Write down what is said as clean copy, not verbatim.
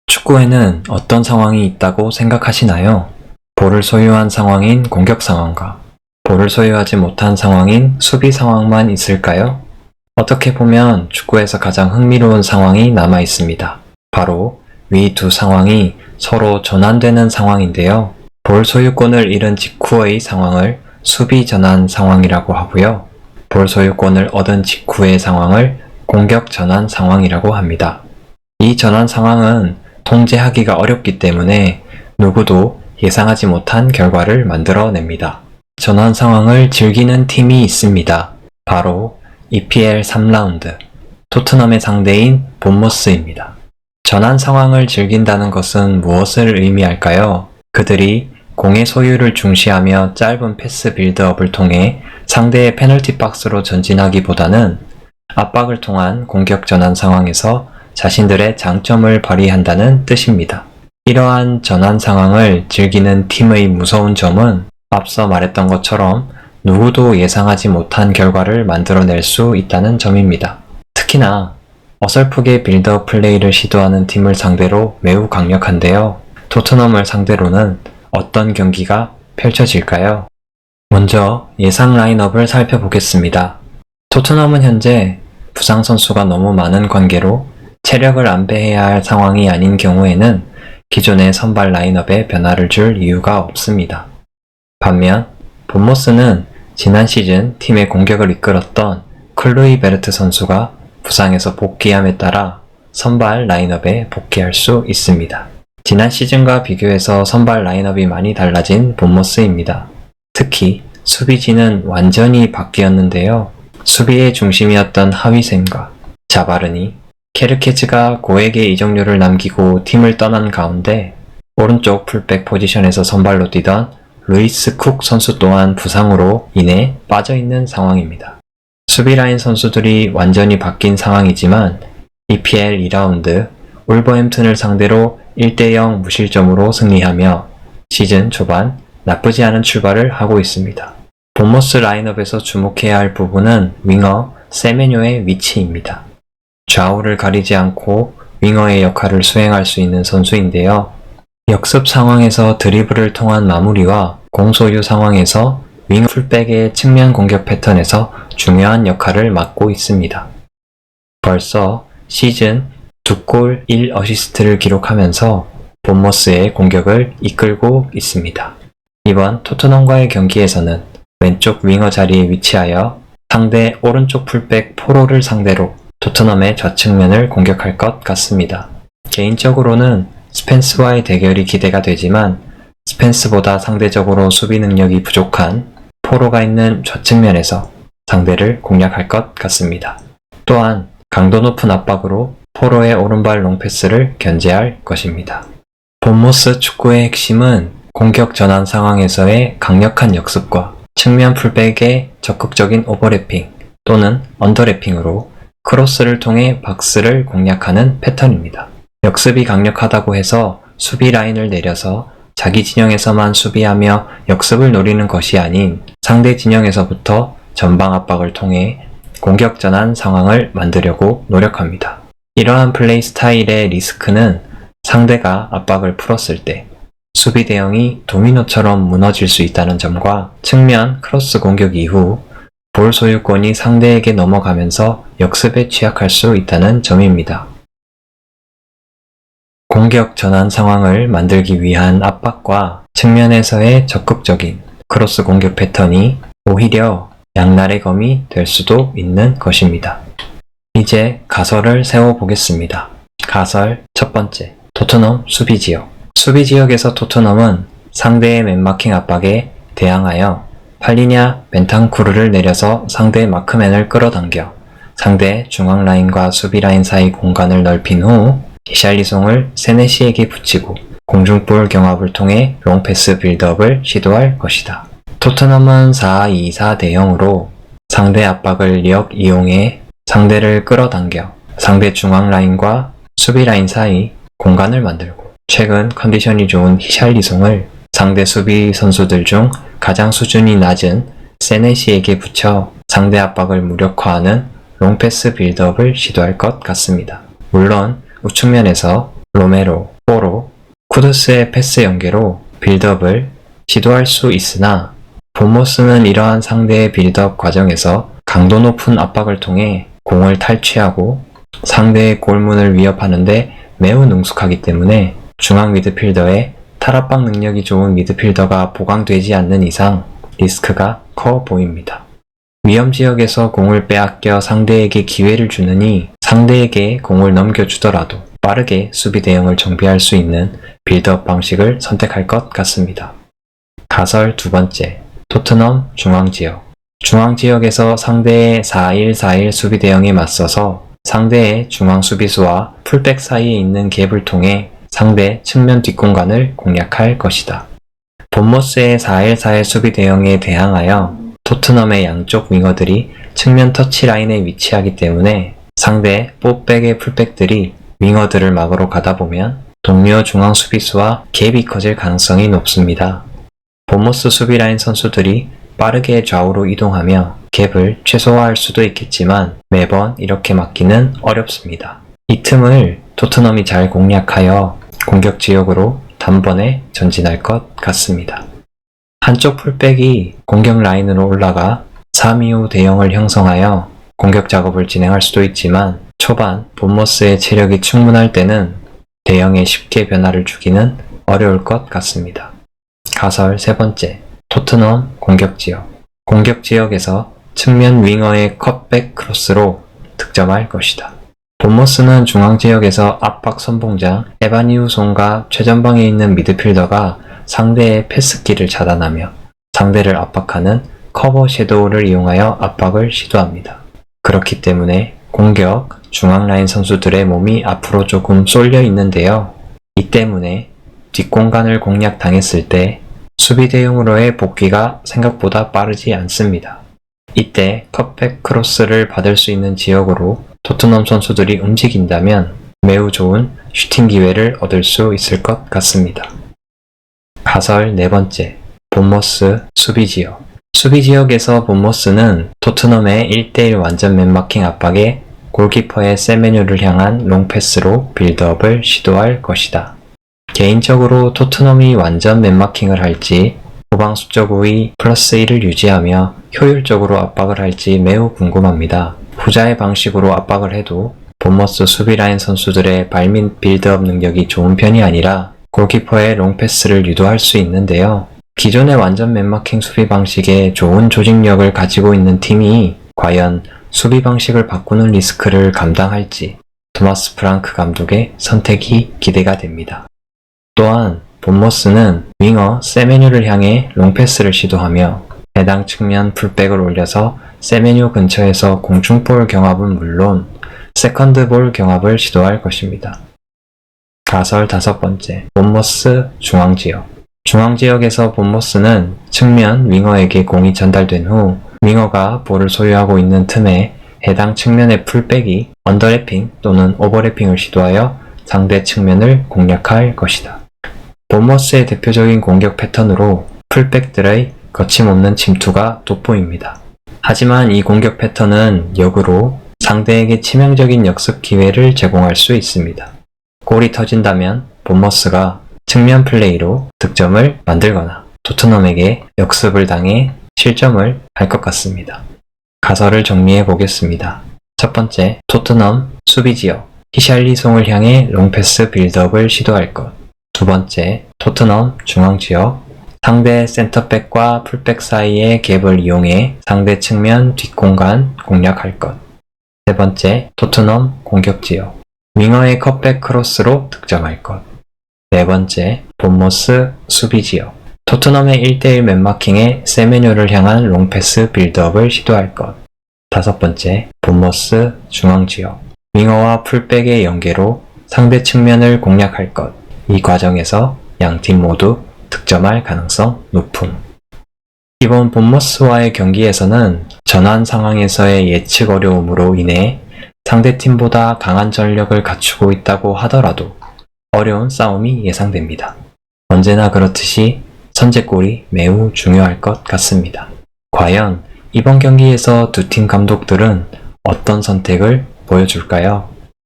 축구에는 어떤 상황이 있다고 생각하시나요? 볼을 소유한 상황인 공격 상황과 볼을 소유하지 못한 상황인 수비 상황만 있을까요? 어떻게 보면 축구에서 가장 흥미로운 상황이 남아 있습니다. 바로 위 두 상황이 서로 전환되는 상황인데요. 볼 소유권을 잃은 직후의 상황을 수비 전환 상황이라고 하고요. 볼 소유권을 얻은 직후의 상황을 공격 전환 상황이라고 합니다. 이 전환 상황은 통제하기가 어렵기 때문에 누구도 예상하지 못한 결과를 만들어냅니다. 전환 상황을 즐기는 팀이 있습니다. 바로 EPL 3라운드, 토트넘의 상대인 본머스입니다. 전환 상황을 즐긴다는 것은 무엇을 의미할까요? 그들이 공의 소유를 중시하며 짧은 패스 빌드업을 통해 상대의 페널티 박스로 전진하기보다는 압박을 통한 공격 전환 상황에서 자신들의 장점을 발휘한다는 뜻입니다. 이러한 전환 상황을 즐기는 팀의 무서운 점은 앞서 말했던 것처럼 누구도 예상하지 못한 결과를 만들어낼 수 있다는 점입니다. 특히나 어설프게 빌드업 플레이를 시도하는 팀을 상대로 매우 강력한데요. 토트넘을 상대로는 어떤 경기가 펼쳐질까요? 먼저 예상 라인업을 살펴보겠습니다. 토트넘은 현재 부상 선수가 너무 많은 관계로 체력을 안배해야 할 상황이 아닌 경우에는 기존의 선발 라인업에 변화를 줄 이유가 없습니다. 반면 본머스는 지난 시즌 팀의 공격을 이끌었던 클루이베르트 선수가 부상에서 복귀함에 따라 선발 라인업에 복귀할 수 있습니다. 지난 시즌과 비교해서 선발 라인업이 많이 달라진 본머스입니다. 특히 수비진은 완전히 바뀌었는데요. 수비의 중심이었던 하위셈과 자바르니, 케르케즈가 고액의 이적료를 남기고 팀을 떠난 가운데 오른쪽 풀백 포지션에서 선발로 뛰던 루이스 쿡 선수 또한 부상으로 인해 빠져있는 상황입니다. 수비라인 선수들이 완전히 바뀐 상황이지만 EPL 2라운드 울버햄튼을 상대로 1대0 무실점으로 승리하며 시즌 초반 나쁘지 않은 출발을 하고 있습니다. 본머스 라인업에서 주목해야 할 부분은 윙어 세메뇨의 위치입니다. 좌우를 가리지 않고 윙어의 역할을 수행할 수 있는 선수인데요. 역습 상황에서 드리블을 통한 마무리와 공소유 상황에서 윙 풀백의 측면 공격 패턴에서 중요한 역할을 맡고 있습니다. 벌써 시즌 2골 1어시스트를 기록하면서 본머스의 공격을 이끌고 있습니다. 이번 토트넘과의 경기에서는 왼쪽 윙어 자리에 위치하여 상대 오른쪽 풀백 포로를 상대로 토트넘의 좌측면을 공격할 것 같습니다. 개인적으로는 스펜스와의 대결이 기대가 되지만 스펜스보다 상대적으로 수비 능력이 부족한 포로가 있는 좌측면에서 상대를 공략할 것 같습니다. 또한 강도 높은 압박으로 포로의 오른발 롱패스를 견제할 것입니다. 본머스 축구의 핵심은 공격 전환 상황에서의 강력한 역습과 측면 풀백의 적극적인 오버래핑 또는 언더래핑으로 크로스를 통해 박스를 공략하는 패턴입니다. 역습이 강력하다고 해서 수비 라인을 내려서 자기 진영에서만 수비하며 역습을 노리는 것이 아닌 상대 진영에서부터 전방 압박을 통해 공격 전환 상황을 만들려고 노력합니다. 이러한 플레이 스타일의 리스크는 상대가 압박을 풀었을 때 수비 대형이 도미노처럼 무너질 수 있다는 점과 측면 크로스 공격 이후 볼 소유권이 상대에게 넘어가면서 역습에 취약할 수 있다는 점입니다. 공격 전환 상황을 만들기 위한 압박과 측면에서의 적극적인 크로스 공격 패턴이 오히려 양날의 검이 될 수도 있는 것입니다. 이제 가설을 세워보겠습니다. 가설 첫 번째, 토트넘 수비지역. 수비지역에서 토트넘은 상대의 맨마킹 압박에 대항하여 팔리냐 벤탄쿠르를 내려서 상대 마크맨을 끌어당겨 상대 중앙 라인과 수비 라인 사이 공간을 넓힌 후 히샬리송을 세네시에게 붙이고 공중볼 경합을 통해 롱패스 빌드업을 시도할 것이다. 토트넘은 4-2-4 대형으로 상대 압박을 역 이용해 상대를 끌어당겨 상대 중앙 라인과 수비 라인 사이 공간을 만들고 최근 컨디션이 좋은 히샬리송을 상대 수비 선수들 중 가장 수준이 낮은 세네시에게 붙여 상대 압박을 무력화하는 롱패스 빌드업을 시도할 것 같습니다. 물론 우측면에서 로메로, 4로 쿠두스의 패스 연계로 빌드업을 시도할 수 있으나 본모스는 이러한 상대의 빌드업 과정에서 강도 높은 압박을 통해 공을 탈취하고 상대의 골문을 위협하는데 매우 능숙하기 때문에 중앙 미드필더의 탈압박 능력이 좋은 미드필더가 보강되지 않는 이상 리스크가 커 보입니다. 위험 지역에서 공을 빼앗겨 상대에게 기회를 주느니 상대에게 공을 넘겨주더라도 빠르게 수비 대응을 정비할 수 있는 빌드업 방식을 선택할 것 같습니다. 가설 두 번째, 토트넘 중앙지역. 중앙지역에서 상대의 4-1-4-1 수비 대응에 맞서서 상대의 중앙 수비수와 풀백 사이에 있는 갭을 통해 상대 측면 뒷공간을 공략할 것이다. 본모스의 4-1-4-1 수비 대응에 대항하여 토트넘의 양쪽 윙어들이 측면 터치라인에 위치하기 때문에 상대 뽀백의 풀백들이 윙어들을 막으러 가다 보면 동료 중앙 수비수와 갭이 커질 가능성이 높습니다. 본모스 수비라인 선수들이 빠르게 좌우로 이동하며 갭을 최소화할 수도 있겠지만 매번 이렇게 막기는 어렵습니다. 이 틈을 토트넘이 잘 공략하여 공격 지역으로 단번에 전진할 것 같습니다. 한쪽 풀백이 공격 라인으로 올라가 3-2-5 대형을 형성하여 공격 작업을 진행할 수도 있지만 초반 본모스의 체력이 충분할 때는 대형에 쉽게 변화를 주기는 어려울 것 같습니다. 가설 세 번째, 토트넘 공격지역. 공격지역에서 측면 윙어의 컷백 크로스로 득점할 것이다. 본모스는 중앙지역에서 압박 선봉장 에바니우손과 최전방에 있는 미드필더가 상대의 패스기를 차단하며 상대를 압박하는 커버 섀도우를 이용하여 압박을 시도합니다. 그렇기 때문에 공격 중앙 라인 선수들의 몸이 앞으로 조금 쏠려 있는데요. 이 때문에 뒷공간을 공략당했을 때 수비 대응으로의 복귀가 생각보다 빠르지 않습니다. 이때 컷백 크로스를 받을 수 있는 지역으로 토트넘 선수들이 움직인다면 매우 좋은 슈팅 기회를 얻을 수 있을 것 같습니다. 가설 네 번째, 본모스 수비 지역. 수비 지역에서 본모스는 토트넘의 1대1 완전 맨마킹 압박에 골키퍼의 세메뉴를 향한 롱패스로 빌드업을 시도할 것이다. 개인적으로 토트넘이 완전 맨마킹을 할지 후방 수적 우위 플러스 1을 유지하며 효율적으로 압박을 할지 매우 궁금합니다. 후자의 방식으로 압박을 해도 본모스 수비라인 선수들의 발밑 빌드업 능력이 좋은 편이 아니라 골키퍼의 롱패스를 유도할 수 있는데요. 기존의 완전 맨마킹 수비 방식에 좋은 조직력을 가지고 있는 팀이 과연 수비 방식을 바꾸는 리스크를 감당할지 토마스 프랑크 감독의 선택이 기대가 됩니다. 또한 본모스는 윙어 세메뉴를 향해 롱패스를 시도하며 해당 측면 풀백을 올려서 세메뉴 근처에서 공중볼 경합은 물론 세컨드볼 경합을 시도할 것입니다. 가설 다섯 번째, 본모스 중앙지역. 중앙지역에서 본모스는 측면 윙어에게 공이 전달된 후 윙어가 볼을 소유하고 있는 틈에 해당 측면의 풀백이 언더래핑 또는 오버래핑을 시도하여 상대 측면을 공략할 것이다. 본모스의 대표적인 공격 패턴으로 풀백들의 거침없는 침투가 돋보입니다. 하지만 이 공격 패턴은 역으로 상대에게 치명적인 역습 기회를 제공할 수 있습니다. 골이 터진다면 본모스가 측면 플레이로 득점을 만들거나 토트넘에게 역습을 당해 실점을 할 것 같습니다. 가설을 정리해 보겠습니다. 첫 번째, 토트넘 수비지역. 히샬리송을 향해 롱패스 빌드업을 시도할 것. 두 번째, 토트넘 중앙지역. 상대 센터백과 풀백 사이의 갭을 이용해 상대 측면 뒷공간 공략할 것. 세 번째, 토트넘 공격지역. 윙어의 컷백 크로스로 득점할 것. 네 번째, 본모스 수비지역. 토트넘의 1대1 맨마킹에 세메뉴를 향한 롱패스 빌드업을 시도할 것. 다섯 번째, 본모스 중앙지역. 윙어와 풀백의 연계로 상대 측면을 공략할 것. 이 과정에서 양팀 모두 득점할 가능성 높음. 이번 본모스와의 경기에서는 전환 상황에서의 예측 어려움으로 인해 상대팀보다 강한 전력을 갖추고 있다고 하더라도 어려운 싸움이 예상됩니다. 언제나 그렇듯이 선제골이 매우 중요할 것 같습니다. 과연 이번 경기에서 두 팀 감독들은 어떤 선택을 보여줄까요?